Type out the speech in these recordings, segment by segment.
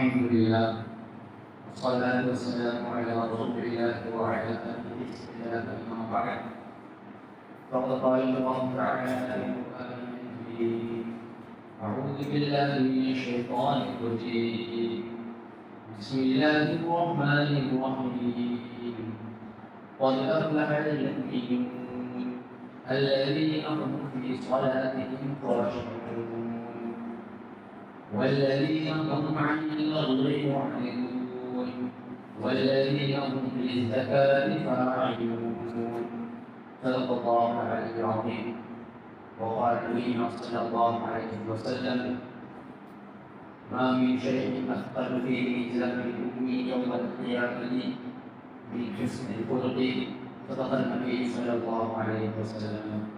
الحمد لله والصلاة والسلام على رسول الله وعلى آله وصحبه أما بعد فقد قال الله تعالى في القرآن المجيد أعوذ بالله من الشيطان الرجيم بسم الله الرحمن الرحيم قد أفلح المؤمنون الذين هم في صلاتهم خاشعون والذين هم عن اللغو معرضون والذين هم للزكاة فاعلون صدق الله العلي العظيم وقال نبينا صلى الله عليه وسلم ما من شيء أثقل في ميزان المؤمن يوم القيامة من حسن الخلق صدق النبي صلى الله عليه وسلم.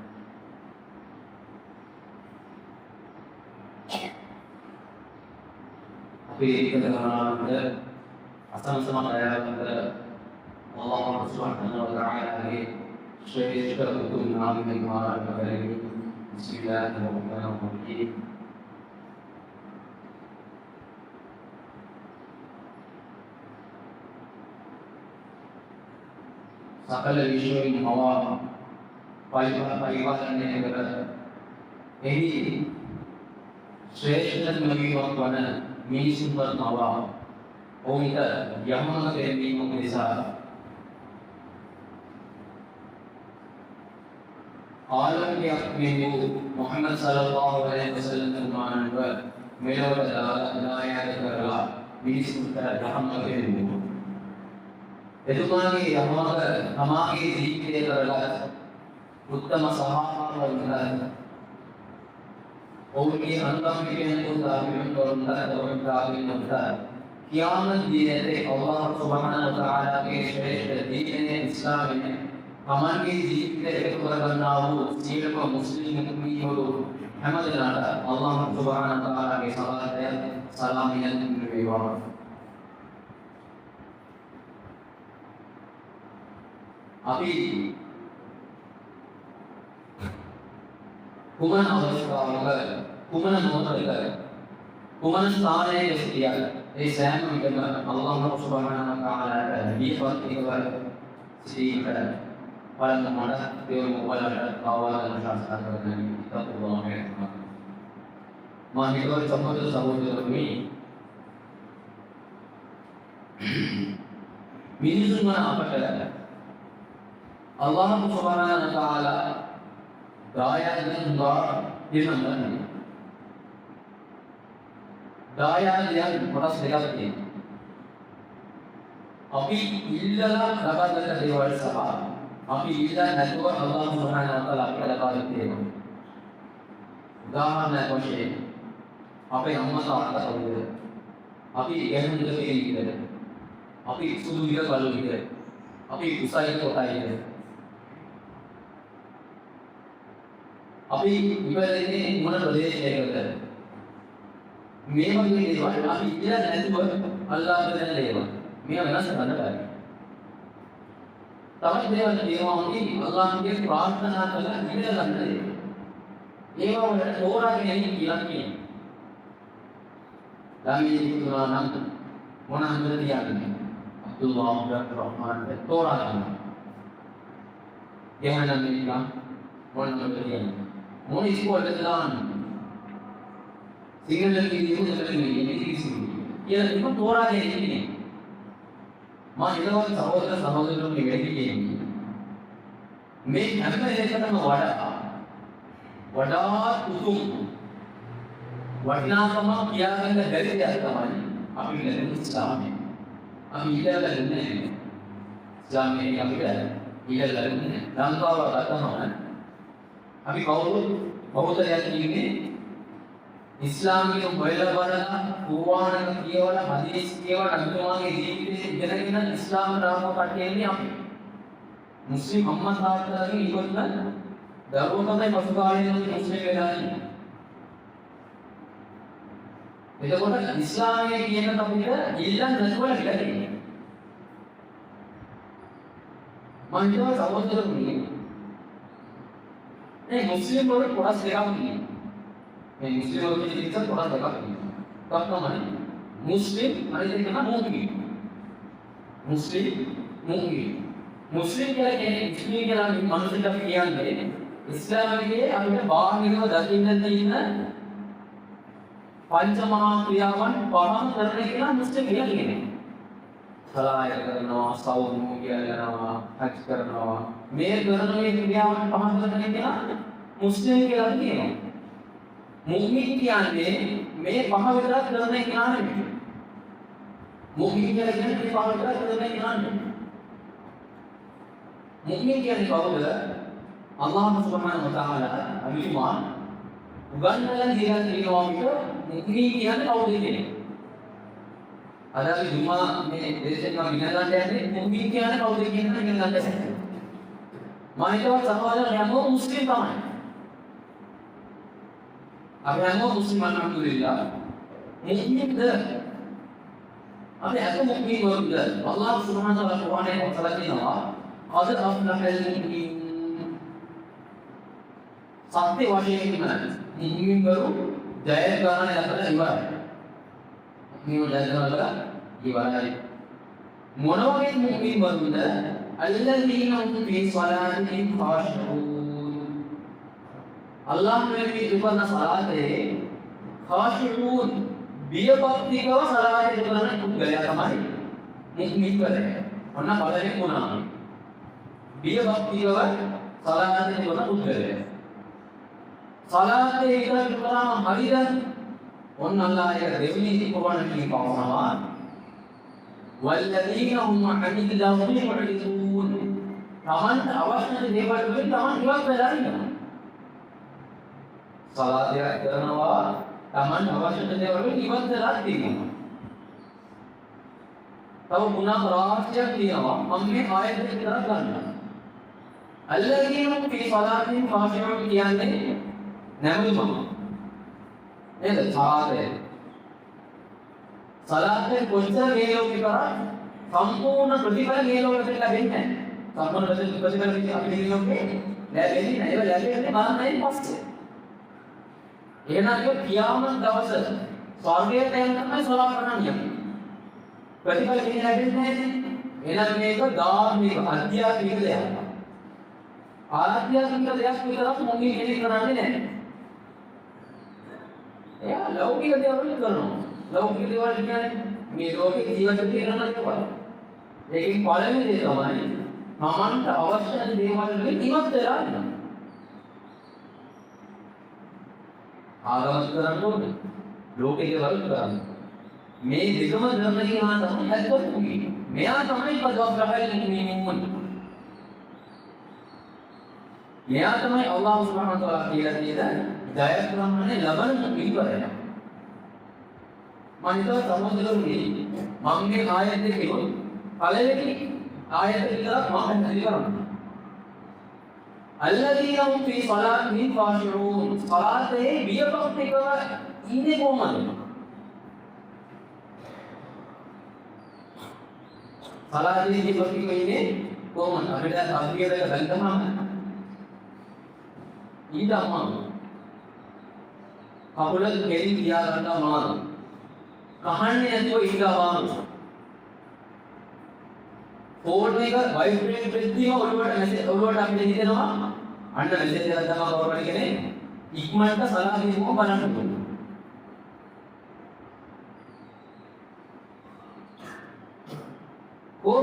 අසංසම දයාවන්ත අල්ලාහ් සුබ්හානහු වතාලාගේ ශ්‍රේෂ්ඨ උතුම් නාමයෙන් ආරම්භ කරමි. බිස්මිල්ලාහිර් රහ්මානිර් රහීම්. සකල විශ්වයෙන් හවා පරිපාලනය කර එහි ශ්‍රේෂ්ඨතම වීමක් වන මිනිසුන් වනවා ඔවුන්ට යහමඟ පෙන්වීම නිසා ආලම්කයක් වූ මුහම්මද් සල්ලල්ලාහු අලයිහි වසල්ලම් මානව මෙලොවට දායාද කරලා මිනිසුන්ට යහමඟ පෙන්වුවා. එතුමාගේ යහමඟ තමාගේ ජීවිතය කරලා උත්තම සහායකවරුන්ට ඔවුන්ගේ අනුගාමිකයන් උදාහරණයක් क़यामत දිනයේ අල්ලාහ් සුබ්හානහු වතාලාගේ ශ්‍රේෂ්ඨ දීනේ ඉස්ලාමයේ තමන්ගේ ජීවිතය එකතු කරගන්නා වූ සියලුම මුස්ලිම් මුමින්වරු හැමදෙනාට අල්ලාහ් සුබ්හානහු වතාලාගේ සලාතය සලාමියත් වේවා. අපි කුමන අවස්ථාවක කුමන මොහොතක කුමන ස්ථානයක සිටියද ඒ සෑම විටම අල්ලාහ් සුබ්හානහු වතාලාට දීපත් එකවර සිටිකට බලන්න මට දේව මොකලට ආවාදන ශාස්ත්‍ර කරගෙන ඉතපුවාමේ මා හිතවල සහෝදරතුමනි මිනිසුන් අපට අල්ලාහ් සුබ්හානහු වතාලා දායාදයන් දිනමන්නේ දායාදයන් කොටස් දෙකක් තියෙනවා. අපි ඉල්ලලා ලබාගත දේවල් සහ අපි ඉල්ලා නැතුව අල්ලාහ් සුබ්හානහු වතාලා අපට ලබා දෙනවා. උදාහරණයක් වශයෙන් අපේ අම්මා තාත්තා කවුද? අපි ගැහුම් දෙක ඉල්ලද අපි සුදු විර කළු විර අපි උසයි කොටයිද අපි ඉවරන්නේ මොන ප්‍රදේශයකද? මේ වගේ දේවල් අපි ඉඳලා නැතුව අල්ලාහ් දෙන දේවල්. මේ වෙනස් කරන්න බෑ. තමයි දේවල් තියෙනවා අල්ලාහ්ගේ ප්‍රාර්ථනා කරලා ඉඳලා ගන්න දේවල්. ඒවා වලට තෝරාගෙන යන්නේ කියලා කියනවා. ළමයි ඉන්නවා නම් මොන හන්දද තියන්නේ? අබ්දුල්ලාහ් රහ්මාන් තෝරා ගන්නවා. එහෙනම් මේක මොන හන්දද තියන්නේ? මොන ඉස්කෝලේද දාන්නේ? සිංහල කිව්වොත් එතනදී ඉංග්‍රීසි කියලා ඒක තෝරාගෙන ඉන්නේ. මා හිතනවා සහෝදර සහෝදරයන් ඉගෙනගෙන ඉන්නේ. මේ හැම එකකටම වඩා උතුම් වටිනාකම කියාගන්න බැරි දෙයක් තමයි අපි ඉගෙන ඉස්ලාමයේ. අපි ඉගෙන ගන්න ඉස්ලාමයේ අපිට ඉගෙන ගන්න ලංකාව ගතනවා. අපි කවුරුත් බෞද්ධයන් කියන්නේ ඉස්ලාමීය හොයලා බලලා කුර්ආනක කියවලා හදීස් කියවලා අනුතුමාගේ ජීවිතේ ඉගෙනගෙන ඉස්ලාම රාමව කටයන්නේ අපි. මුස්ලිම් අම්මා තාත්තලාගේ ඉවත්ලා දරුවෝ තමයි පසු කාලේදී මුස්ලිම් වෙලා ඉන්නේ. එතකොට ඉස්ලාමයේ කියන අපිට ඉල්ලන් නැතුව කියලා තියෙනවා. මම හිතුවා සහෝදරතුමනි මේ මුස්ලිම් වල කොටස් දෙකක් තියෙනවා. මේ මුස්ලිම් වල තියෙන කොටස් දෙකක් තියෙනවා. එකක් තමයි මුස්ලිම් අනිත් එක තමයි මුස්ලිම්. මුස්ලිම් මුස්ලිම්. මුස්ලිම් කියලා කියන්නේ මුස්ලිම් කියලා මිනිස්සුන්ට අපි කියන්නේ ඉස්ලාමයේ අපිට බාහිරව දකින්න තියෙන පංචමහා ක්‍රියාවන් පහම කරන කියලා මුස්ලිම් කියලා කියන්නේ. සලාය කරනවා, සෞමු කියනවා, හජ් කරනවා. මේ කරන මේ ක්‍රියාවන් පහම කරන කියලා මුස්ලිම් කියලා කියනවා. මුස්ලිම් කියන්නේ මේ පහ විතරක් කරන කෙනා නෙමෙයි. මුස්ලිම් කියලා කියන්නේ මේ පහ විතරක් කරන කෙනා නෙමෙයි. මුස්ලිම් කියන්නේ කවුද? අල්ලාහ් සුබ්හානහු වතාලා අනිවාර්ය උගන්වලා දීලා තියෙනවා මිට මුස්ලිම් කියන්නේ කවුද කියන්නේ. අද අපි දුමා මේ දේශෙන් මම ඉගෙන ගන්න යන්නේ මුස්ලිම් කියන්නේ කවුද කියන එක ඉගෙන ගන්න. මම හිතුවා සමහරවල් හැමෝම මුස්ලිම් තමයි. අපි හැමෝම මුස්ලිම් අල්හම්දුලිල්ලාහ්. මුස්ලිම්ද අපි අද මුස්ලිම් වරුද අල්ලාහ් සුබ්හානහු වතාලා කියනවා අද අෆ්ලහල් මුස්ලිම් සත්‍ය වශයෙන් මුස්ලිම් වරු ජයග්‍රහණය ලබලා ඉවරයි. මේ ජයග්‍රහණය ඉවරයි. මොන වගේ මුස්ලිම් වරුද අල්ලදීන ෆී සලාතිහිම් ඛාෂිഊන් අල්ලාහ් මේ දුපන සලාතේ ඛාෂිඌන් බියපත්තිකව සලාතේ දුපන පුද්ගලයා තමයි මුස්ලිම් වරේ. ඔන්න බලයෙන් වුණා. බියපත්තිකව සලාතේ දුපන පුද්ගලයා. සලාතේ ඉතර දුපනම හරිද? ඔන්න අල්ලාහ් එක දෙවෙනි කුර්ආන් එකේ පවනවා. වල්ලදීන හුම් අනිල් ලහුම් මුරිදුන් තමන්ට අවශ්‍ය දේවල් වලින් තමන් ඉවත් වෙලා ඉන්නවා. සලාතය කරනවා තමන් අවශ්‍ය දේවල් වලින් ඉවත් වෙලා ඉන්නවා. තව ගුණ රාශියක් තියෙනවා මම මේ ආයත දෙක විතර ගන්නවා. අල්ලදීන ෆී සලාතිහිම් ඛාෂිඌන් කියන්නේ නැමුම නේද? සලාතේ කොච්චර මේ ලෝකේ කරා සම්පූර්ණ ප්‍රතිඵල මේ ලෝකෙට ලැබෙන්නේ නැහැ. සම්පූර්ණ ප්‍රතිඵල අපි මේ ලෝකේ ලැබෙන්නේ නැහැ. ඒක ලැබෙන්නේ මරණයෙන් පස්සේ. එහෙනම් කියාමත් දවස ස්වර්ගයට යන්න තමයි සලාත් කරන්නේ. ප්‍රතිඵල මේ ලැබෙන්නේ නැහැ. එහෙනම් මේක ධාර්මික අධ්‍යාත්මික දෙයක්. ආධ්‍යාත්මික දෙයක් විතරක් මොකෙ කෙනෙක් කරන්නේ නැහැ. එයා ලෞකික දේවල් කරනවා. ලෞකික දේවල් කියන්නේ මේ ලෝකේ ජීවිත තියෙන දේවල්. ඒකෙන් පළවෙනි දේ තමයි තමන්ට අවශ්‍ය දේවල් වලින් ඉවත් වෙලා ඉන්න. ආගමත් කරන්න ඕනේ. ලෝකේ දේවල් කරන්න. මේ දෙකම ධර්ම කියනවා තමයි හැදෙන්නේ උගේ. මෙයා තමයි පදවග්‍රහයෙන් මුන්නේ. මෙයා තමයි අල්ලාහ් සුබ්හානහු වතාලා කියලා තියෙන ජයග්‍රහණය ලබන ඉවරය. මම හිතුවා සමෝදලුනේ මම මේ ආයත දෙකේ පළවෙනි ආයත විතරක් මම හඳුනගන්න කරනවා. අල්ලදීන හුම් ෆී සලාතිහිම් ඛාෂිඌන් සලාතේ බියපත්තිකව ඉන්නේ කොහමද? සලාතේ බියපත්තිකව ඉන්නේ කොහමද? අපිට අභියදක ගන්නම ඊට අමාරු. කකුල කෙලින් තියා ගන්න අමාරු. කහන්නේ නැතුව ඊට අමාරු. ෆෝන් එක වයිබ්‍රේට් වෙද්දීම ඔළුවට අපිට හිතෙනවා අන්න මෙසේජ් එකක් තමයි කවුරුහරි කෙනෙක් ඉක්මනට සලාදීම බලන්න ඕනේ.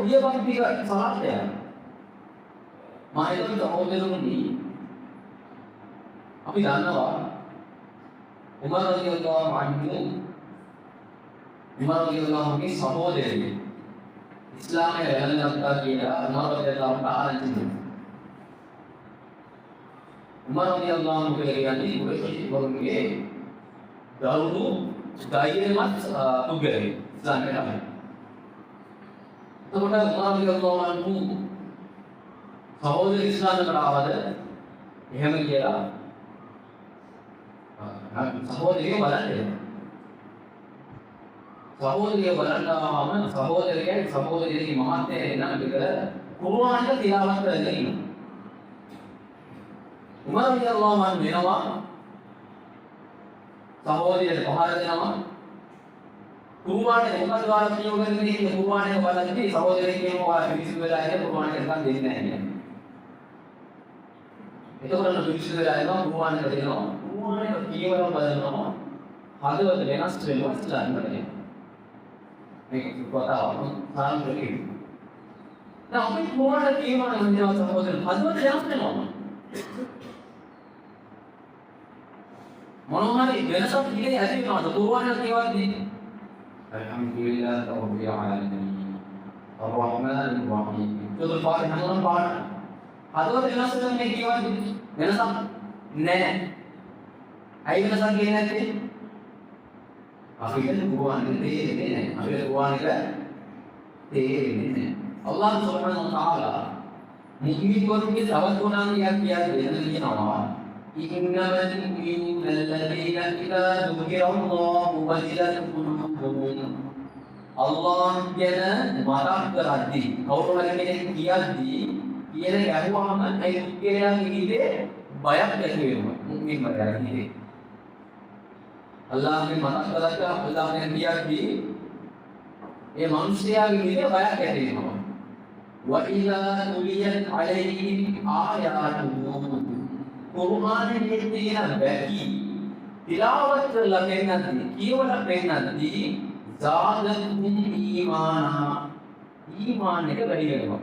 බියපත්තික සලාතය. මම හිතුවා සහෝදරවරුනි අපි දන්නවා උමර් රලියල්ලාහු අන්හුගේ සහෝදරයෙක් ඉස්ලාමයේ වැළඳගත්තා කියලා උමර් රලියල්ලාහු අන්හු උමර් රලියල්ලාහු අන්හු කියන්නේ කුරයිෂ්වරුන්ගේ දරුණු ධෛර්යමත් පුද්ගලයෙක් ඉස්ලාමයේ තමයි. එතකොට උමර් රලියල්ලාහු අන්හු සහෝදර ඉස්ලාමයට ආවද එහෙම කියලා සහෝදරිය බලන්නේ. සහෝදරිය බලනවාම සහෝදරියගේ මහත්ය එනන විතර කුර්ආන් එක තිලාවත් කරගෙන ඉන්නවා. උමර් රලියල්ලාහු අන්හු වෙනවා සහෝදරියට පහර දෙනවා. කුර්බානේ මොකද වාර ප්‍රයෝග කරන්නේ කියන්නේ කුර්බානේ බලද්දී සහෝදරයෙක් කියනවා ඔයා පිළිසු වෙලා ඉන්නේ කුර්බානේ කරන් දෙන්නේ නැහැ කියන්නේ. එතකොට පිළිසු වෙලා ඉන්නවා කුර්බානේ කරනවා. කුර්බානේ කියවලා බලනවා හදවත වෙනස් වෙනවා ඉස්ලාමයේ. මේක කතාවක් සාමාන්‍යයෙන්. දැන් අපි කුර්බානේ කියනවා නම් සහෝදර හදවත වෙනස් වෙනවා. මොනවාරි වෙනසක් ඉන්නේ ඇති වෙනවද කුර්බානේ කියවද්දී? Alhamdulillah rabbil alamin arrahmanir rahim itu Fatihah නම් පාඩ හදවත වෙනස් වෙන්නේ කියවද්දී වෙනසක් නැහැ. ඇයි වෙනසක් කියන්නේ නැත්තේ? අපිට කුර්බානේ තේරෙන්නේ නැහැ. අපිට කුර්බානේ තේරෙන්නේ නැහැ. අල්ලාහ් සුබ්හානහු වතාලා මුස්ලිම් වරුන්ගේ තවත් ගුණාංගයක් කියනවා. إنما المؤمنون الذين إذا ذكر الله وجلت قلوبهم Allah ගැන මතක් කරද්දී කවුරු හරි කෙනෙක් කියද්දී කියන ගැහුවම ඒ මුස්ලිමයාගේ හිතේ බයක් ඇති වෙනවා මුස්ලිම් මරයාගේ හිතේ අල්ලාහ්ගේ මතක් කරලා අල්ලාහ් ගැන කියද්දී ඒ මිනිස්යාගේ හිතේ බයක් ඇති වෙනවා وَإِذَا تُلِيَتْ عَلَيْهِمْ آيَاتُهُ කුර්ආනයේ තියෙන බැකි තිලාවත් කරලා පෙන්නද්දී කියවලා පෙන්නද්දී زادتهم ඊමානා ඊමාන එක වැඩි වෙනවා.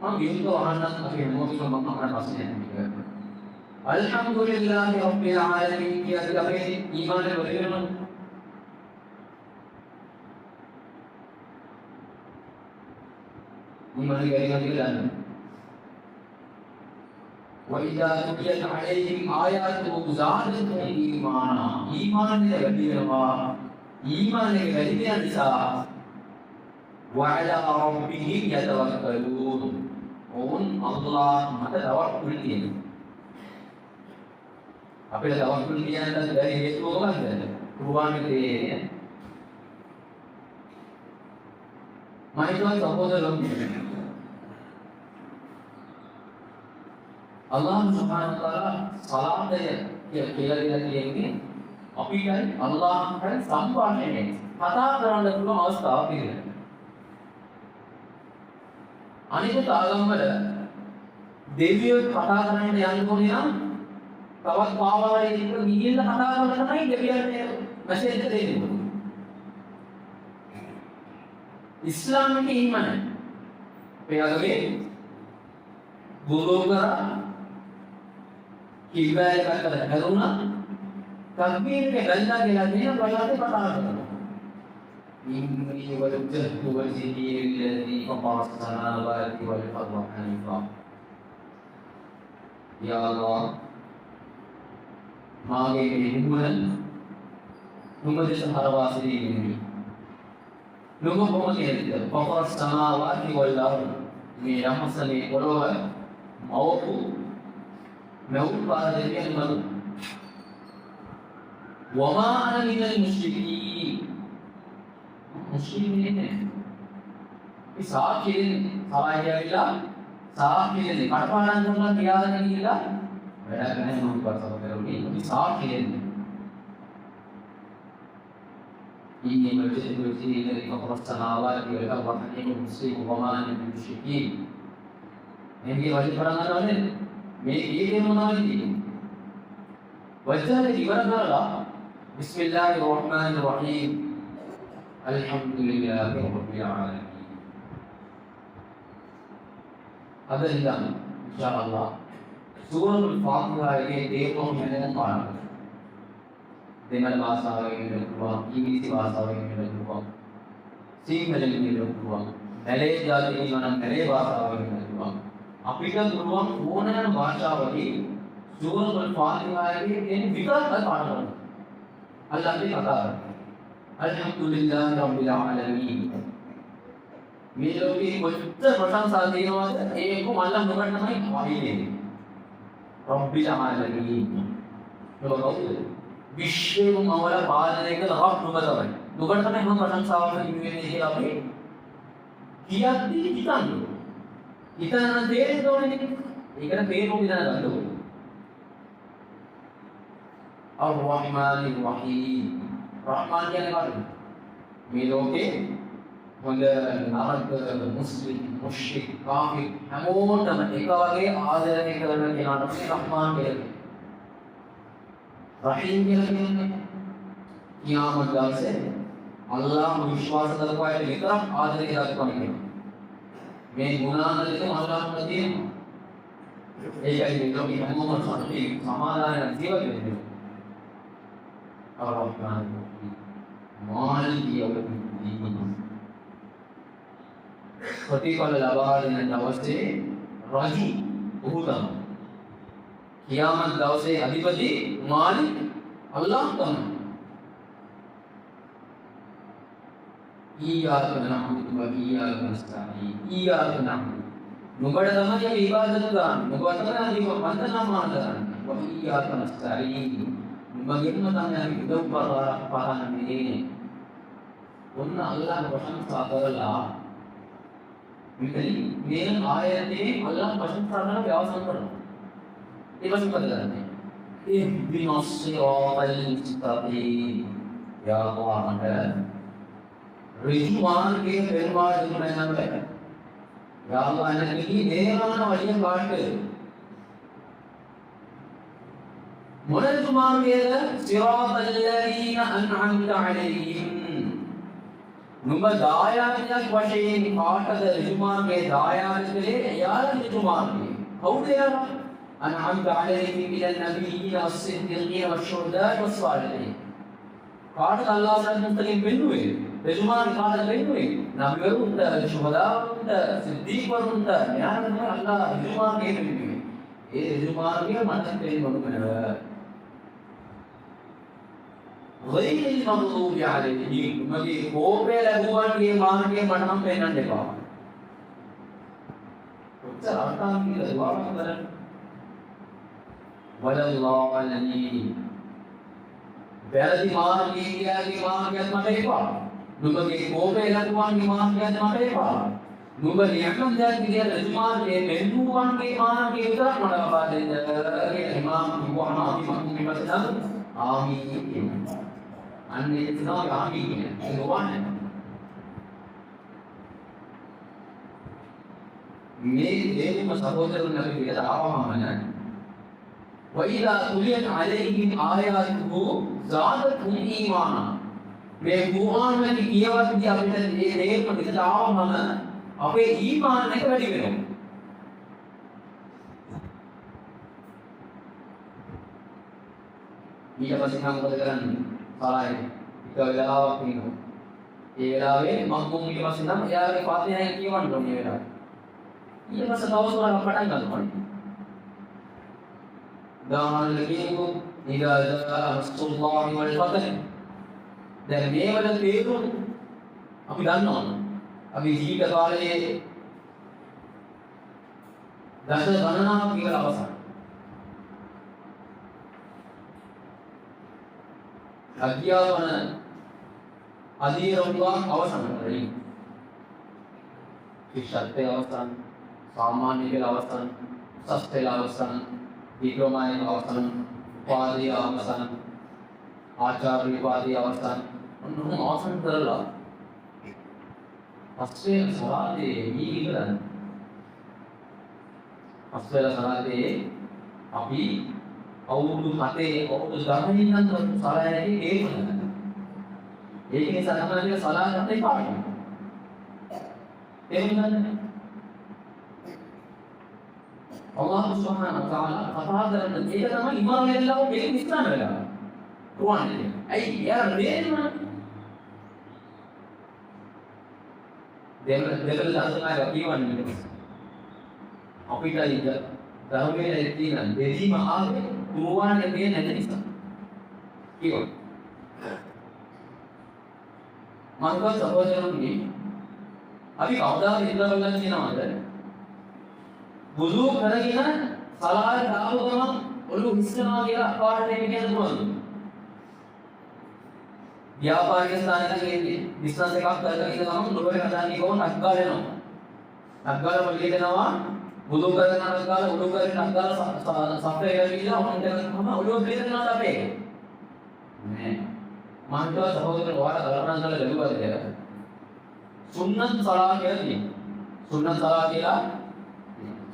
මම වින්ද අහන්න අපේ මොකද මම අහන්න ප්‍රශ්නයක් නෙමෙයි. අල්හම්දුලිල්ලාහි රබ්බිල් ආලමීන් කියද්දී අපේ ඊමාන වැඩි වෙනවා. ඊමාන වැඩි වෙනවා කියලා وَإِذَا تُلِيَتْ عَلَيْهِمْ آيَاتُهُ زَادَتْهُمْ إِيمَانًا ඊමානයේ වැඩි වෙනවා. ඊමානයේ වැඩි වෙන නිසා وَعَلَى رَبِّهِمْ يَتَوَكَّلُونَ ඕන් අල්ලාහ් මත තවක්කුල් තියෙනවා. අපිට තවක්කුල් කියන්නත් බැරි හේතුව මොකක්ද? කුර්ආනයේ තියෙන්නේ. මම හිතුවා සහෝදරයෝ Allah Subhanahu wa taala සලාතය කියලා කියන්නේ අපිටයි අල්ලාහ්ට සම්බන්ධනේ කතා කරන්න පුළුවන් අවස්ථාවක් කියලා. අනිත් ආගම් වල දෙවියෝ කතා කරන්න යනකොට නම් තවත් පාවාරේ ඉන්න ගිහිල්ලා කතා කරලා තමයි දෙවියන්ට මැසේජ් දෙන්නේ. ඉස්ලාමයේ ඊමන අපේ ගුරු කරා කිව්වා එකකට කරුණා තක්බීර් එක ගන්නා කියලා කියන බලන්න පටන් ගන්නවා. ඉන්නී වජ්ජහ්තු වජ්හී الذي فطر السماوات والأرض حنيفا يا الله මාගේ නිමුණ නුඹ දෙස හරවාසී වෙමි. නුඹ කොහොමද فطر السماوات والأرض මේ යම්සලේ පොළොව මවපු මෙවුන් පාදයෙන් මරු وما أنا من المشركين මුස්ලිම් නේ මේ සාක්ෂියෙන් සවායියවිලා සාක්ෂියෙන් කඩපාඩම් කරලා තියාගෙන ගිහලා වැඩක් නැහැ මම කතාව කරුනේ මේ සාක්ෂියෙන් ඉන්නේ මෙතන فطر السماوات والأرض حنيفا مسلم وما أنا من المشركين මේකේ වචන පටන් ගන්නවනේ මේ ඊයේ මොනවද කියන්නේ වචන ඉවර කරලා බිස්මිල්ලාහිර් රහ්මානිර් රහීම් අල්හම්දුලිල්ලාහි රබ්බිල් ආලමීන් අද ඉඳන් ඉන්ෂාඅල්ලාහ් සූරතුල් ෆාතිහායේ තේරුම මෙන්න පාඩම දෙමළ භාෂාවෙන් ඉගෙන පුළුවන් ඉංග්‍රීසි භාෂාවෙන් ඉගෙන පුළුවන් සිංහලෙන් ඉගෙන පුළුවන් මැලේ ජාතියේ නම් මැලේ භාෂාවෙන් ඉගෙන පුළුවන් අපිට පුළුවන් ඕනෑම භාෂාවකින් සූරතුල් ෆාතිහායේ තියෙන විකල්ප පාඩම් කරන්න. අල්ලාහ්ගේ කතාව. අල්හම්දුලිල්ලාහි රබ්බිල් ආලමීන්. මේ ලෝකේ කොච්චර ප්‍රශංසා තියෙනවද? ඒකම අල්ලාහ් නුඹට තමයි වහින්නේ. රබ්බිල් ආලමීන්. ලෝකෙ විශ්වම මවල පාලනය කළ රබ් නුඹ තමයි. නුඹට තමයි මම ප්‍රශංසාවක් හිමිවෙන්නේ කියලා අපි කියද්දී හිතන්නේ. ඉතන තේරෙන්න ඕනේ නේ. ඒකට තේරුම් ගන්න ගන්න ඕනේ. අර්-රහ්මානිර් රහීම්. රහ්මාන් කියන්නේ කාටද? මේ ලෝකේ හොඳ නරක මුස්ලිම් මුෂ්රික් කාෆිර් හැමෝටම එක වගේ ආදරණය කරන කෙනාට තමයි රහ්මාන් කියන්නේ. රහීම් කියන්නේ කියාමත් දවසේ අල්ලාහ් විශ්වාස කරපු අයට විතරක් ආදරය දක්වන්නේ. මේ ගුණාන දෙක අල්ලාහ්ට තියෙනවා. ඒකයි මේ ලෝකෙ හැමෝම සමාදානයෙන් ජීවත් වෙන්නේ. අරහ්මාන් මාලිකී යවුද්දීන් ප්‍රතිඵල ලබා දෙන දවසේ රජු ඔහු තමයි. කියාමත් දවසේ අධිපති මාලික් අල්ලාහ් තමයි. ඊයාක නම්බුතු වගීයාක නස්තානී ඊයාක නම්බුතු නුඹට තමයි අපි ඉබාදත් ගන්න. නුඹ තමයි අපි වන්දනා කරන්නේ. වගීයාක නස්තානී නුඹගෙන්ම තමයි අපි උදව් පාරන්නේ. ඔන්න අල්ලාහ් ප්‍රශංසා කරලා මේ ආයතේ අල්ලාහ් ප්‍රශංසා කරන ව්‍යවසන් කරනවා. ඒ වශයෙන් කරන්නේ. ඉහ්දිනස් සිරාතල් මුස්තකීම් යා අල්ලාහ් රිජු මාර්ගයේ පෙන්වා දෙන්න නම් බෑ. යා අල්ලාහ් අනකී දේවාන වලිය කාටද? මොන රිජු මාර්ගයේද? සිරාතල් ලදීන අන්අම්ත අලයිහිම්. නුඹ දායාදයක් වශයෙන් කාටද රිජු මාර්ගයේ දායාද කළේ? එයාලා රිජු මාර්ගයේ. කවුද එයාලා? අන්අම්ත අලයිහිම් මිනන් නබිය්‍යීන වස්-සිද්දීකීන වශ්-ෂුහදා වස්-සාලිහීන්. කාටද අල්ලාහ් රහමතුලින් වෙන්නේ? රජුමාන් කාටද වෙන්නේ? නබිවරුන්ට, ෂුහදාවරුන්ට, සිද්දීකවරුන්ට. යාර තමයි අල්ලාහ් රජුමාන් කියන්නේ. ඒ රජුමාන්ගේ මනස දෙන්නම ගයිරිල් මග්දූබි අලයිහිම්. මගේ කෝපය ලැබුවන්ගේ මාර්ගය මට නම් පෙන්වන්න එපා. උත්තර අර්ථාන් කියලා දුවා කරන්නේ. වලල්ලාහි වැරදි මාර්ගයේ ගියාගේ මාර්ගයත් මට එපා. නුඹගේ කෝපය ලැබුවන්ගේ මාර්ගයත් මට එපා. නුඹ නියමම් දැන් විදියට රජු මාර්ගයේ පෙන්වුවන්ගේ මාර්ගය විතරක් මට ලබා දෙන්න. ඒ ඉමාම් මුහම්මද් මක්මුමි මසදම් ආමීන්. අන්නේ තමයි ආමීන් කියන්නේ. ඒක වань. මේ දෙවිම සහෝදරයන් අපි විදියට ආවම නැහැ. وَإِذَا تُلِيَتْ عَلَيْهِمْ آيَاتُهُ زَادَتْهُمْ إِيمَانًا. මේ කුර්ආන් වලින් කියවද්දී අපිට මේ දේම විතර ආවම අපේ ඊමාන් එක වැඩි වෙනවා. ඊට පස්සේ නම් මොකද කරන්නේ? සලායි එක වෙලාවක් ඉන්නවා. ඒ වෙලාවේ මග්මුම් ඊට පස්සේ නම් එයාගේ පාතයන් කියවන්න ඕනේ වෙලාව. ඊට පස්සේ දවස් වල පටන් ගන්නවා. දානල් කියනකො ඉදා රසූලුල්ලාහි වල් ෆතහ. දැන් මේවල තේරුම් අපි දන්නවා. අපි ජීවිත කාලයේ දස ගණනාවක් කියලා අවසන්. අධ්‍යාපන අධීරවුවා අවසන් කරේ. ශිෂ්‍යත්වයේ අවසන්, සාමාන්‍ය පෙළ අවසන්, උසස් පෙළ අවසන්, ඩිප්ලෝමා එක අවසන්, උපාධිය අවසන්, ආචාර්ය උපාධිය අවසන්. ඔන්න අවසන් කරලා පස්සේ සලාතේ ඊගලන් පස්සේ සලාතේ අපි අවුරුදු 7 අවුරුදු 10 ඉඳන් සලාතේ හේතුන. ඒක නිසා තමයි සලාත අපේ පාඩම. එන්නේ Allah Subhanahu wa ta'ala කතා කරන ඒක තමයි ඉමාම් වෙලාව මේක ඉස්ලාම වෙලාව. කුරානේ. ඇයි යාර දෙන්න දෙවල් අසනාය කියවන්නේ. අපිට ඉඳ ධර්මයේ තියෙන දෙදීම ආවේ කුරානේ තියෙන නැති නිසා. කියවන. මංගල සහෝදරයන්ගේ අපි කවදාද ඉඳලා කියනවාද? බුදු කරගෙන සලාය දාව ගමන් ඔලු හිස්සනවා කියලා පාඩට එන්නේ කියන දුරන. ව්‍යාපාරික ස්ථානයක ඉන්නේ බිස්නස් එකක් කරගෙන ඉන්න ගමන් දොරේ හදාන්නේ කොහොමද අක්ගාල වෙනවා. අක්ගාල වලිය දෙනවා බුදු කරගෙන අක්ගාල උඩු කරගෙන අක්ගාල සප්පේ ගලිලා ඔන්න දෙනවා ඔලුව බෙදෙනවා අපේ. නෑ. මන්ටව සහෝදරයන් ඔයාලා කල්පනා කරලා බලුවද කියලා. සුන්නත් සලා කියලා තියෙනවා. සුන්නත් සලා කියලා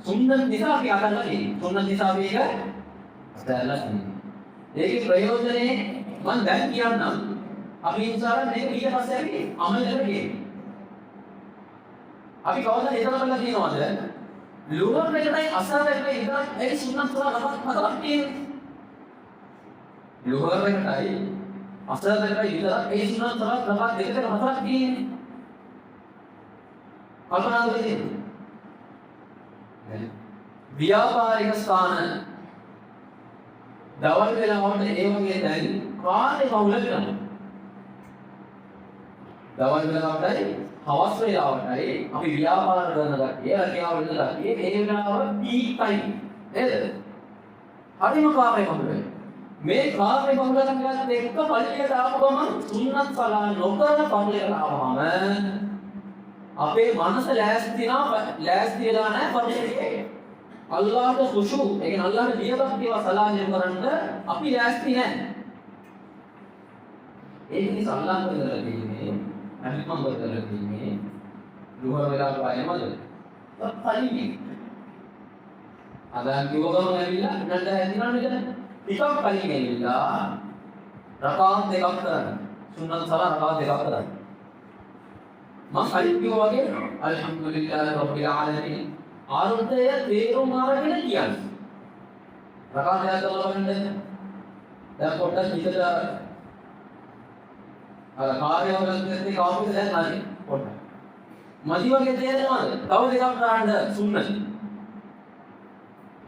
සුන්නත් නිසා අපි අදලා තියෙනවා. සුන්නත් නිසා අපි ඒක අදලා තියෙනවා. ඒකේ ප්‍රයෝජනේ මම දැන් කියන්නම්. අපි ඉන්සාර මේක ඊට පස්සේ අපි අමල් කරගන්නේ. අපි කවදාද හිතලා බලලා තියෙනවද? ලුහර් එකටයි අසර් එකටයි ඉඳලා ඒ සුන්නත් සලා නමක් හතරක් තියෙනවා. ලුහර් එකටයි අසර් එකටයි ඉඳලා ඒ සුන්නත් සලා නමක් දෙකකට හතරක් තියෙනවා. කල්පනා කරලා ව්‍යාපාරික ස්ථාන දවල් වෙලාවට ඒ වගේ දැන් කාර්ය බහුල වෙනවා. දවල් වෙලාවටයි හවස් වෙලාවටයි අපි ව්‍යාපාර කරන කට්ටිය රැකියාව වෙන කට්ටිය මේ වෙලාව පීක් ටයිම් නේද? හරිම කාර්ය බහුල මේ කාර්ය බහුල කරනවත් එක්ක පල්ලියට ආපු ගමන් සුන්නත් සලා නොකර පල්ලියට ආවම අපේ මනස ලෑස්ති වෙලා නැහැ පරිසරයේ. අල්ලාහට ඛුෂු, ඒ කියන්නේ අල්ලාහට නියමක් සලාම් කරන්න අපි ලෑස්ති නැහැ. ඒ නිසා අල්ලාහ කරලා තියෙන්නේ අනිත් මම කරලා තියෙන්නේ දුහර වෙලාවට ආයමද? පරිදි. අදාන් කිව්වම ඇවිල්ලා නඩ හැදිනවා නේද? ටිකක් කලින් ඇවිල්ලා රකාත් දෙකක් කරන්න. සුන්නත් සලා රකාත් දෙකක් කරන්න. මම කලින් කිව්වා වගේ අල්හම්දුලිල්ලාහි රබ්බිල් ආලමීන් ආරුද්දය තේරුම් අරගෙන කියන්නේ. රකාත් දෙකක් කරලා බලන්න. දැන් පොඩ්ඩක් හිතට කාර්යවලදී කවුරුද දැන් නැන්නේ පොඩ්ඩක්. මදි වගේ තේරෙනවද? තව දෙකක් කරන්න සුන්නත්.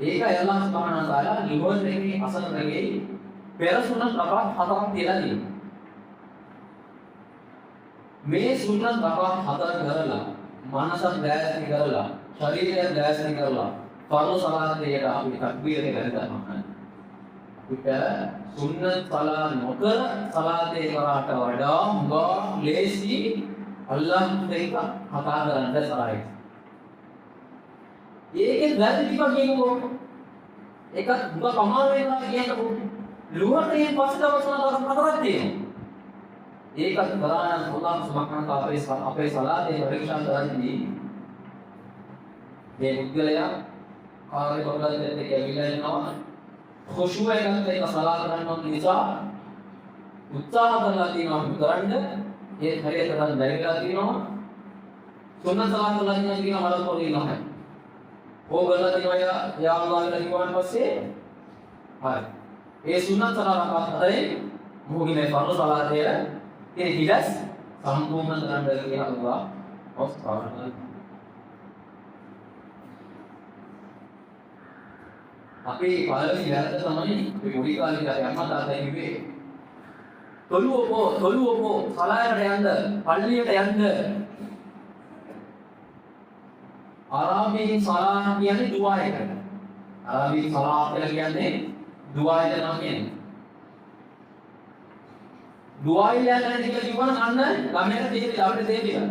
ඒක අල්ලාහ් සුබ්හානහු තාලා ලිවර් එකේ අසල එකේ පෙර සුන්නත් රකාත් හතරක් තියලා තියෙනවා. මේ සුන්නත් රකාත් හතර කරලා මනසත් දැස්ති කරලා ශරීරයත් දැස්ති කරලා ෆර්ද් සලාතේට අපි තක්බීර කරගන්නවා. අපිට සුන්නත් සලා නොකර සලාතේ කරාට වඩා හුඟා ලේසි අල්ලාහ්ට එක කතා කරන්න සලයි. ඒකේ වැරදි ටික කියනකො ඒක හුඟා කමාල් වෙනවා කියනකො ලුහරේ පස්සේ දවස් හතරක් තියෙනවා. ඒකත් බලාන අල්ලාහ් සුබ්හානහු තාලා අපේ සලාතේ පරීක්ෂා කරද්දී මේ මුද්දලයා කාර්ය බහුලයෙන් දෙක ඇවිල්ලා ඉන්නවා. ඛුෂුව එකත් ඒක සලා කරන්න නිසා උත්සාහ කරලා තියෙනවා කරන්න. ඒ හරියට කරන් බැරිලා තියෙනවා. සුන්නත් සලා කරලා තියෙනවා මලක් පොරේ නැහැ. ඕගොල්ලෝ තියෙනවා යා අල්ලාහ් කියලා කිව්වන් පස්සේ හරි. ඒ සුන්නත් සලා රකාත් හතරේ මොහොගේ ෆර්ද් සලාතේ ඒ හිලස් සම්පූර්ණ කරන්න කියලා අල්ලාහ් ඔස්තාවන. අපි පළවෙනි වැරද්ද තමයි අපි පොඩි කාලේ ඉඳලා අම්මා තාත්තා කිව්වේ තොලුවෝ සලායට යන්න පල්ලියට යන්න. අරාබියෙන් සලා කියන්නේ දුආ එකට. අරාබියෙන් සලා කියලා කියන්නේ දුආ එක නම් කියන්නේ. දුආ ඉල්ලන්න කියලා කිව්වනම් අන්න ළමයට තේරෙයි අපිට තේරෙයි.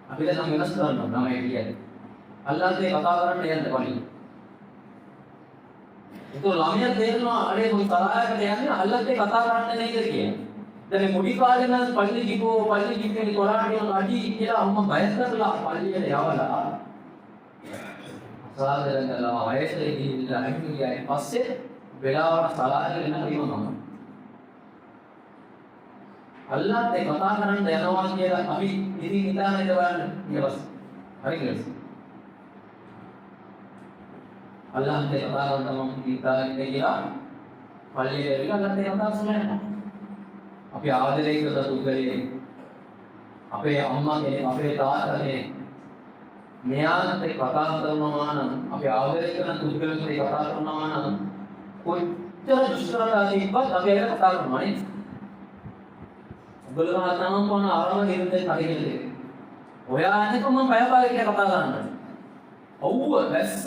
අපි දැන් වෙනස් කරනවා ළමයි කියන්නේ. අල්ලාහ්ට කතා කරන්න යන්න පල්ලිය. ඒක ළමයා තේරෙනවා අනේ මොකද තරහකට යන්නේ අල්ලත් ඒ කතා කරන්න නේද කියන්නේ. දැන් මේ මුඩි කාලේ නම් පල්ලි ගිහින් කොරාටිය අඩි කියලා අම්මා බය කරලා පල්ලියට යවලා සලාදෙන් ගලවා වයසේ ගිහිල්ලා අහිමියයි පස්සේ වෙලාවට සලාදෙන් නැතිවම අල්ලත් ඒ කතා කරන්න යනවා කියලා අපි ඉතින් හිතාන ඉඳ බලන්න ඊපස් හරි කියලා. අල්ලාහ් te kata teman kita ini කියලා පල්ලියට ඇවිල්ලා ගන්න කතා සුණා. අපි ආදරය කරලා තුගලේ අපේ අම්මාගේ අපේ තාත්තගේ මෙයාට කතා කරනවා නම් අපි ආදරය කරන තුගලේ කතා කරනවා නම් කොච්චර දුෂ්කරතා තිබ්බත් අපි ඒක කතා කරනවා නේ. ඔයගොල්ලෝ හිතනවා මොන ආරම ගෙන්නේ කඩේකද? ඔයානේ කොහොම බයපාර කියලා කතා කරන්නේ. ඔව්ව වැස්ස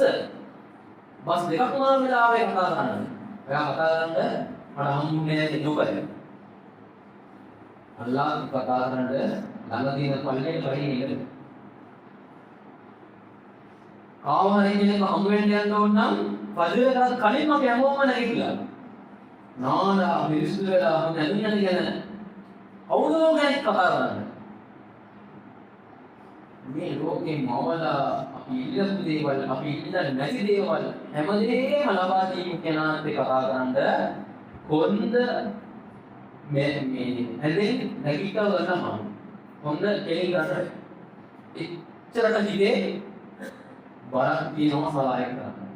බස් දෙකක් මාර වෙලාවේ කතා කරන්නේ. ඔයා කතා කරන්නේ මට හම්බුනේ දුකයි. අල්ලාහ් කතා කරන්නේ ළඟ දින පල්ලේ බයි නේද? ආවහනේ කෙනෙක් හම්බ වෙන්න යන්න ඕන නම් පදවකට කලින් අපි හැමෝම නැගිටලා. නාලා මිරිසුදු වෙලා නැදුණට ගැන කවුදෝ ගැන කතා කරන්නේ. මේ ලෝකේ මවලා අපි ඉල්ලපු දේවල් අපි ඉල්ලන්නේ නැති දේවල් හැමදේම ලබා දීම කෙනාට කතා කරන්ද කොන්ද මේ හැදෙන් නැගිටව ගන්නවා. කොන්ද කෙලින් ගන්න. එච්චරට හිතේ බරක් තියෙනවා සලායක කරන්න.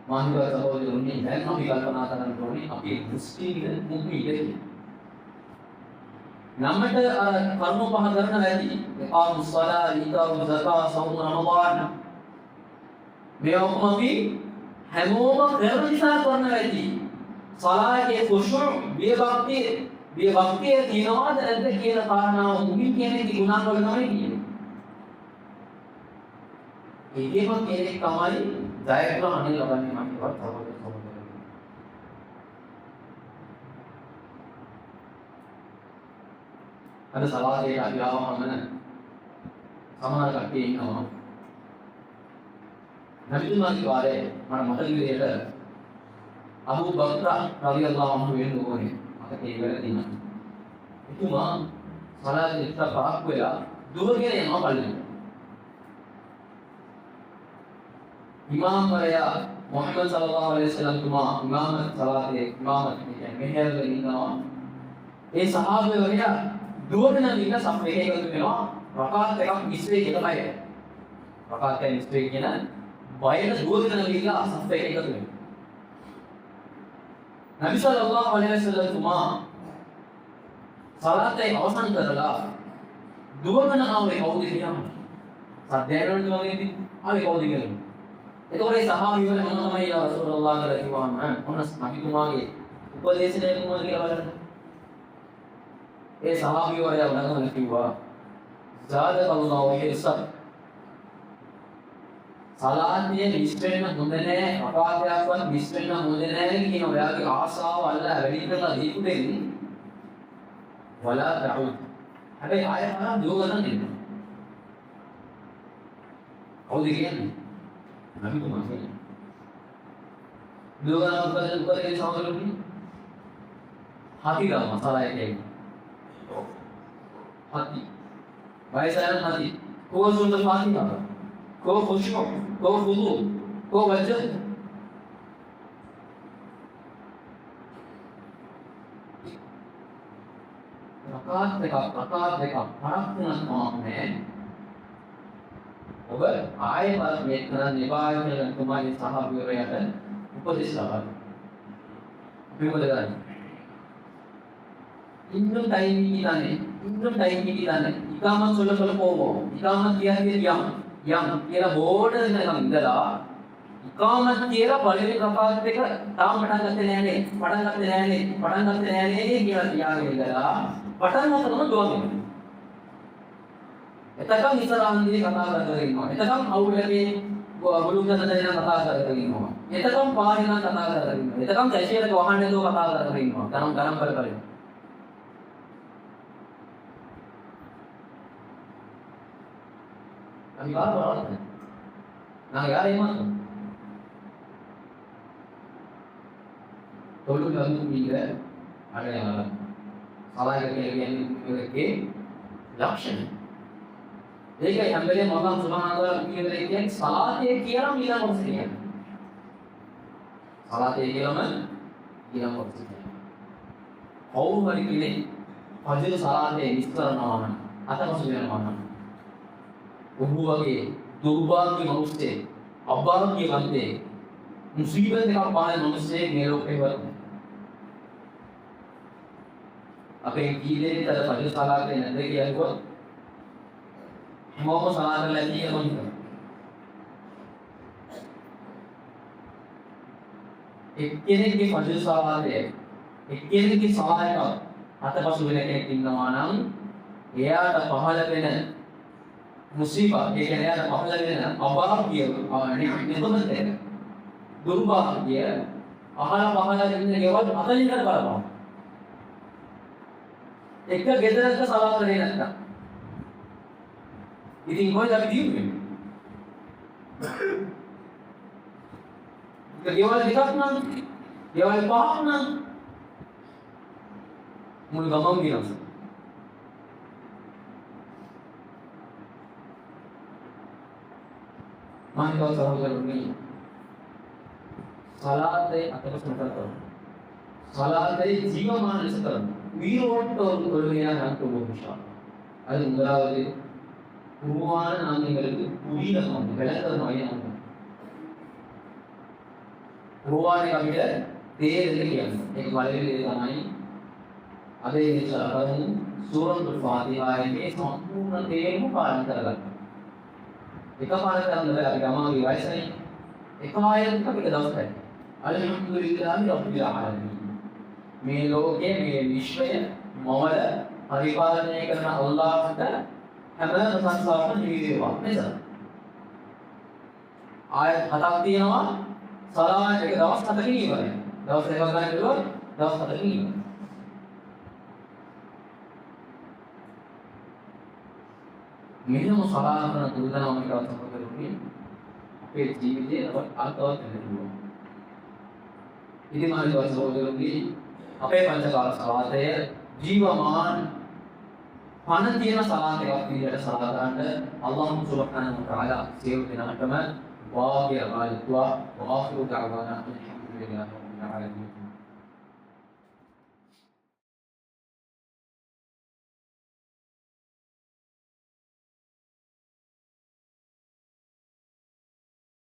මානව සහෝදරයනි දැන් අපි කල්පනා කරන්න ඕනේ අපි දෘෂ්ටිගත මුතු ඉඳී. නමට කර්ම පහ කරන වැඩි ආමු සලා ඊතාවු සකා සෞම රමදාන මේ ඔක්කොම අපි හැමෝම කරන නිසා කරන වැඩි. සලායේ ඛුෂු බියබක්තිය තියනවාද නැද්ද කියන කාරණාව මුලින් කියන්නේ ගුණාංග වල තමයි කියන්නේ. ඒකම කෙනෙක් තමයි ජයග්‍රහණය ලබන්නේ මම කියවත් සමහරවිට. අද සලායේ අභියාවම සමහර කට්ටිය ඉන්නවා. නබිතුමාගේ වාරේ මම මතක විදිහට අබූ බක්ර රලියල්ලාහු අන්හු වෙන්න ඕනේ. මට ඒක වෙලා තියෙනවා. එතුමා සලායේ ඉස්ත පහක් වෙලා දුවගෙන යනවා පල්ලෙට. ඉමාම්වරයා මුහම්මද් සල්ලල්ලාහු අලයිහි වසල්ලම් තුමා ඉමාමත් සලාතේ ඉමාමත් කියන්නේ මෙහෙරගෙන ඉන්නවා. ඒ සහාබයවරයා දුවගෙන ඉන්න සම්පේක එකතු වෙනවා. රකාත් එකක් මිස්වේ කියලා බයයි. රකාත් එකක් මිස්වේ කියන බයන දුවගෙන ඉන්න සම්පේක එකතු වෙනවා. නබි සල්ලල්ලාහු අලයිහි වසල්ලම් තුමා සලාතේ අවසන් කරලා දුවගෙන ආවේ කවුද කියනවා. සද්දයන් වගේ ආවේ කවුද කියලා. එතකොට ඒ සහාබියෝ මොන තමයි යා රසූලුල්ලාහ කියලා කිව්වම මොන නබිතුමාගේ උපදේශනය මොනවද කියලා බලන්න. ඒ සහාබියෝ අය උනගම කිව්වා "ज़ादकल्लाहु हिर्सन" සලාතිය මිස් වෙන්න හොඳ නෑ, අපාදයක්වත් මිස් වෙන්න හොඳ නෑ කියන ඔයාගේ ආසාව අල්ලා වැඩි කරලා දීපු දෙන්නේ වලා දඋ. හැබැයි ආය කරා දුවගන්න දෙන්න. කවුද කියන්නේ? නබිතුමා කියන්නේ. දුවගන්න උපදේ සමගලුනි. හතිරා මසලායේ කියන්නේ. hati. Bahasa hati. Kau sunnah Fatihah. Kau khusyuk, kau khudu, kau wajah. Rakaat dekap. Harap dengan maafnya. ඔබ ආයෙ බලන්න මේ කරන් නිවාය කියලා තුමාගේ සහභාගීවරයාට උපදෙස් ලබන්න. අපි මොකද කරන්නේ? இன்னும் டைம் தானே இகாமத் சொல்ல போவோம். இகாமத் கியா යම් කියලා බෝඩ වෙනකම් ඉඳලා ඉකාමත් කියලා පළවෙනි රකාත් එක තාම පටන් ගත්තේ නෑනේ කියලා තියාගෙන ඉඳලා පටන් ගන්නකොම දුවගෙන. එතකම් ඉස්සරහින්දී කතා කරගෙන ඉන්නවා. එතකම් අවුලේ බුලුම් ගන්න කතා කරගෙන ඉන්නවා. එතකම් පාරිනම් කතා කරගෙන ඉන්නවා. එතකම් කැෂියර් වහන්නේ දෝ කතා කරගෙන ඉන්නවා. ගණන් කරගෙන. අපි කාට බලන්න. යාරේ මත. තොලු ගන්න මීර අරගෙන සලායක කියන්නේ ලක්ෂණ. ඒකයි හැම වෙලේම මම සුබ්හානල්ලාහ් කියන දේ කියන්නේ සලාතේ කියලා ඊළඟ කොටස කියන්නේ. සලාතේ කියලාම ඊළඟ කොටස කියන්නේ. කවුරු හරි කියන්නේ පජර සලාතේ විස්තරනවා නම් අතපසු වෙනවා නම් ඔහු වගේ දුර්භාග්‍ය මිනිස්සේ අභාග්‍යවන්තේ මුසීබත් එකක් පාන මිනිස්සේ මේ ලෝකේ වරද. අපේ ජීවිතේ තර පජර සලාතේ නැද්ද කියනකොට හැමෝම සලාත ලැබී යනවා. එක්කෙනෙක්ගේ පජර සලාතේ එක්කෙනෙක්ගේ සලායක අතපසු වෙන කෙනෙක් ඉන්නවා නම් එයාට පහළ වෙන මුසීබා ඒ කියන්නේ එයාට පහළ වෙන අභාග්‍ය නිබඳතේ දුර්භාග්‍ය පහළ ඉන්න ගෙවල් අතලින් කර බලපන්. එක ගෙදරක සලාත දෙන්නේ නැත්තම් ඉතින් කොහෙද අපි දියුනේ? ඒක ගෙවල් දෙකක් නම් ගෙවල් පහක් නම් මුළු ගමම විනාශ. මානව සහෝදරයනි සලාතේ අතට කරනවා. සලාතේ ජීවමාන ලෙස කරනවා. உயிரோட்டோர் கொள்கையாக நடத்துவோம் இன்ஷாஅல்லாஹ். அது முதலாவது உருவான நாம் எங்களுக்கு புரியணும் விளக்கணும் ஐயாங்க. உருவான අපිට තේරෙන්න කියන්නේ. ඒක බලවිලේ තමයි අද ඉස්සරහම සූරතුල් ෆාතිහායේ සම්පූර්ණ තේරුම පාලනය කරගන්න. එකපාරට කරන්න බෑ අපි ගමාගේ වයසනේ. එක ආයතනයක අපිට දවස් ගන්න. අල්හම්දුලිල්ලාහි රබ්බිල් ආලමීන්. මේ ලෝකයේ මේ විශ්වය මවල පරිපාලනය කරන අල්ලාහ්ට හැම සංස්කාරම නිවිදේවා නේද? ආයත හතක් තියෙනවා. සලාත් එක දවස් 7කින් ඉවරයි. දවස් දෙකක් ගන්න බැලුවොත් දවස් 7කින් ඉවරයි. මෙන්නම සලාත් කරන දුර්දනම එකවත් සම්පූර්ණ අපේ ජීවිතයේ අර්ථවත් වෙනවා. ඉතින් මානව සහෝදරයනි අපේ පංචකාල සලාතය ජීවමාන පණ තියෙන සලාත් එකක් විදිහට සලා ගන්න අල්ලාහ් සුබ්හානහු වතාලා සියලු දෙනාටම වාග්ය ආයත්වා වාෆිරු දඅවානා අල්හම්දුලිල්ලාහි රබ්බිල් ආලමීන්